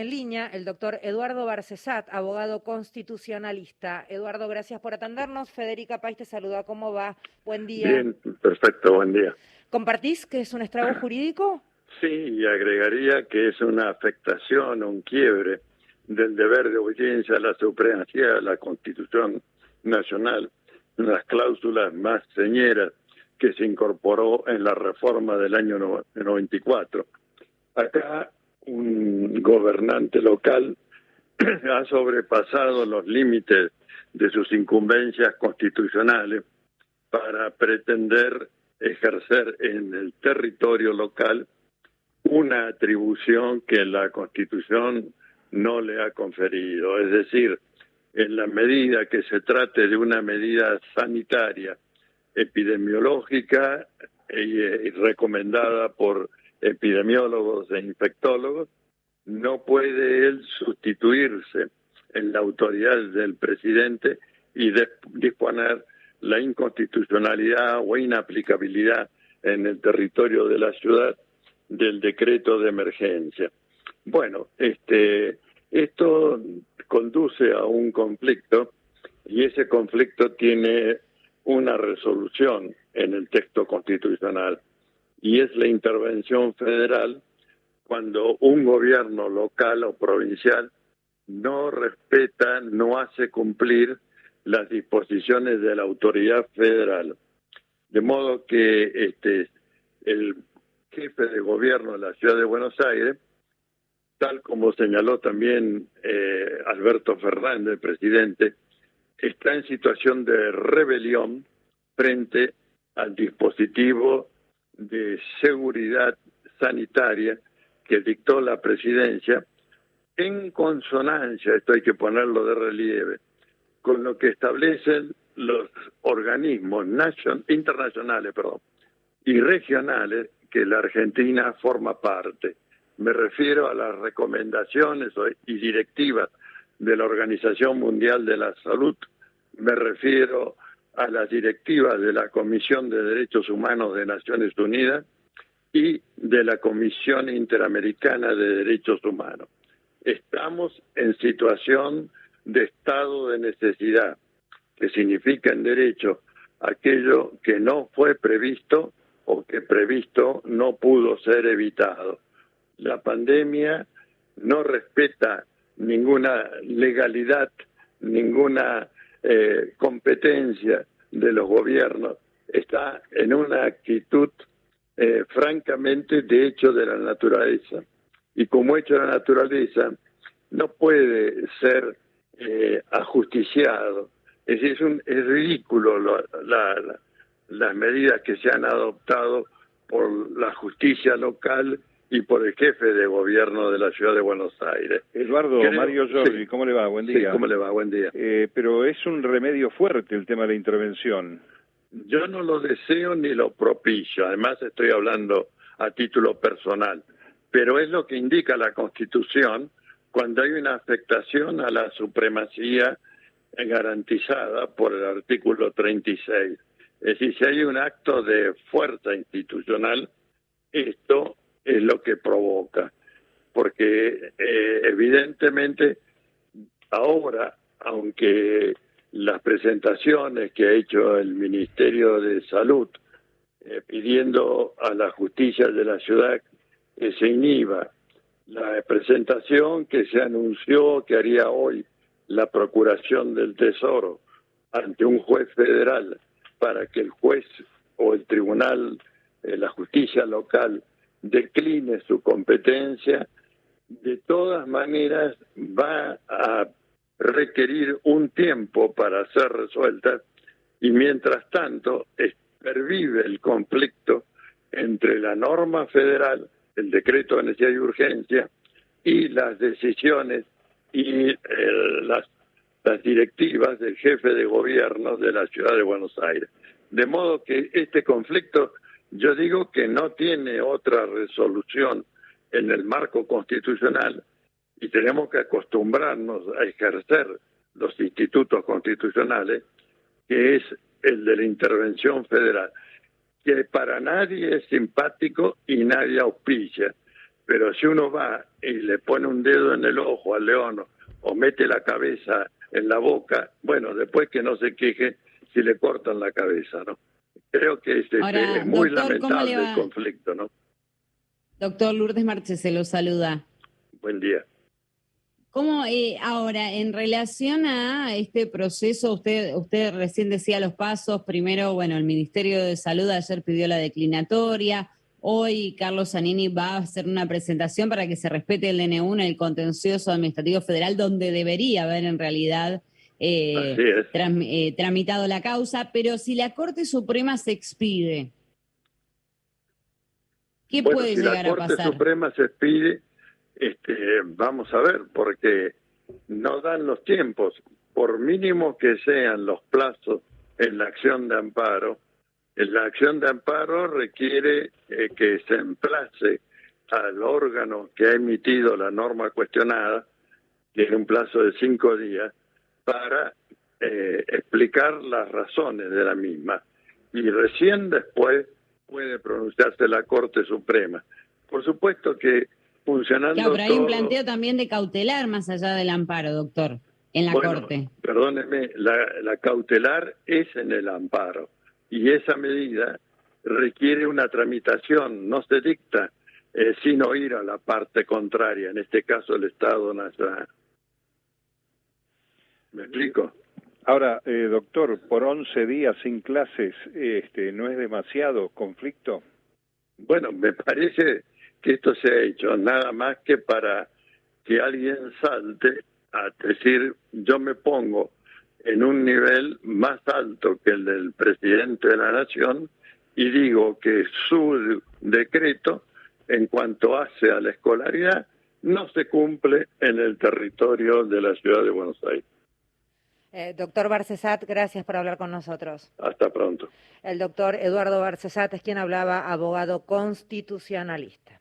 en línea el doctor Eduardo Barcesat, abogado constitucionalista. Eduardo, gracias por atendernos. Federica País te saluda. ¿Cómo va? Buen día. Bien, perfecto, buen día. ¿Compartís que es un estrago jurídico? Sí, y agregaría que es una afectación o un quiebre del deber de obediencia a la supremacía de la Constitución Nacional, las cláusulas más señeras que se incorporó en la reforma del año 94. Acá un gobernante local ha sobrepasado los límites de sus incumbencias constitucionales para pretender ejercer en el territorio local una atribución que la Constitución no le ha conferido. Es decir, en la medida que se trate de una medida sanitaria, epidemiológica y recomendada por epidemiólogos e infectólogos, no puede él sustituirse en la autoridad del presidente y disponer la inconstitucionalidad o inaplicabilidad en el territorio de la ciudad del decreto de emergencia. Bueno, esto conduce a un conflicto y ese conflicto tiene una resolución en el texto constitucional y es la intervención federal cuando un gobierno local o provincial no respeta, no hace cumplir las disposiciones de la autoridad federal. De modo que el jefe de gobierno de la ciudad de Buenos Aires, tal como señaló también Alberto Fernández, presidente, está en situación de rebelión frente al dispositivo de seguridad sanitaria que dictó la presidencia en consonancia, esto hay que ponerlo de relieve, con lo que establecen los organismos internacionales y regionales que la Argentina forma parte. Me refiero a las recomendaciones y directivas de la Organización Mundial de la Salud, me refiero a las directivas de la Comisión de Derechos Humanos de Naciones Unidas y de la Comisión Interamericana de Derechos Humanos. Estamos en situación de estado de necesidad, que significa en derecho aquello que no fue previsto o que previsto no pudo ser evitado. La pandemia no respeta ninguna legalidad, ninguna competencia de los gobiernos, está en una actitud francamente de hecho de la naturaleza. Y como hecho de la naturaleza, no puede ser ajusticiado. Es decir, es ridículo las medidas que se han adoptado por la justicia local y por el jefe de gobierno de la ciudad de Buenos Aires. Eduardo, Mario Giorgi, sí. ¿Cómo le va? Buen día. Sí, ¿cómo le va? Buen día. Pero es un remedio fuerte el tema de la intervención. Yo no lo deseo ni lo propicio, además estoy hablando a título personal, pero es lo que indica la Constitución cuando hay una afectación a la supremacía garantizada por el artículo 36. Es decir, si hay un acto de fuerza institucional, esto es lo que provoca, porque evidentemente ahora, aunque las presentaciones que ha hecho el Ministerio de Salud pidiendo a la justicia de la ciudad que se inhiba la presentación que se anunció que haría hoy la Procuración del Tesoro ante un juez federal para que el juez o el tribunal, la justicia local, decline su competencia, de todas maneras va a requerir un tiempo para ser resuelta y mientras tanto pervive el conflicto entre la norma federal, el decreto de necesidad y urgencia y las decisiones y las directivas del jefe de gobierno de la ciudad de Buenos Aires. De modo que este conflicto, yo digo que no tiene otra resolución en el marco constitucional y tenemos que acostumbrarnos a ejercer los institutos constitucionales, que es el de la intervención federal, que para nadie es simpático y nadie auspicia, pero si uno va y le pone un dedo en el ojo al león o mete la cabeza en la boca, bueno, después que no se queje si le cortan la cabeza, ¿no? Creo que Ahora, es muy doctor, ¿cómo le lamentable el va? conflicto, ¿no? Doctor Lourdes Marche se lo saluda. Buen día. ¿Cómo ahora, en relación a este proceso, usted recién decía los pasos, primero, bueno, el Ministerio de Salud ayer pidió la declinatoria, hoy Carlos Zanini va a hacer una presentación para que se respete el DNU en el contencioso administrativo federal, donde debería haber en realidad Así es. tramitado la causa, pero si la Corte Suprema se expide, ¿qué Bueno, puede si la llegar a Corte pasar? Suprema se expide, vamos a ver, porque no dan los tiempos. Por mínimo que sean los plazos en la acción de amparo, en la acción de amparo requiere que se emplace al órgano que ha emitido la norma cuestionada, tiene un plazo de 5 días, para explicar las razones de la misma. Y recién después puede pronunciarse la Corte Suprema. Por supuesto que funcionando Claro, pero hay un todo... planteo también de cautelar más allá del amparo, doctor, en la Bueno, Corte. perdóneme, la cautelar es en el amparo y esa medida requiere una tramitación, no se dicta sin oír a la parte contraria, en este caso el Estado Nacional. ¿Me explico? Ahora, doctor, por 11 días sin clases, ¿no es demasiado conflicto? Bueno, me parece que esto se ha hecho nada más que para que alguien salte a decir, yo me pongo en un nivel más alto que el del presidente de la Nación y digo que su decreto, en cuanto hace a la escolaridad, no se cumple en el territorio de la ciudad de Buenos Aires. Doctor Barcesat, gracias por hablar con nosotros. Hasta pronto. El doctor Eduardo Barcesat es quien hablaba, abogado constitucionalista.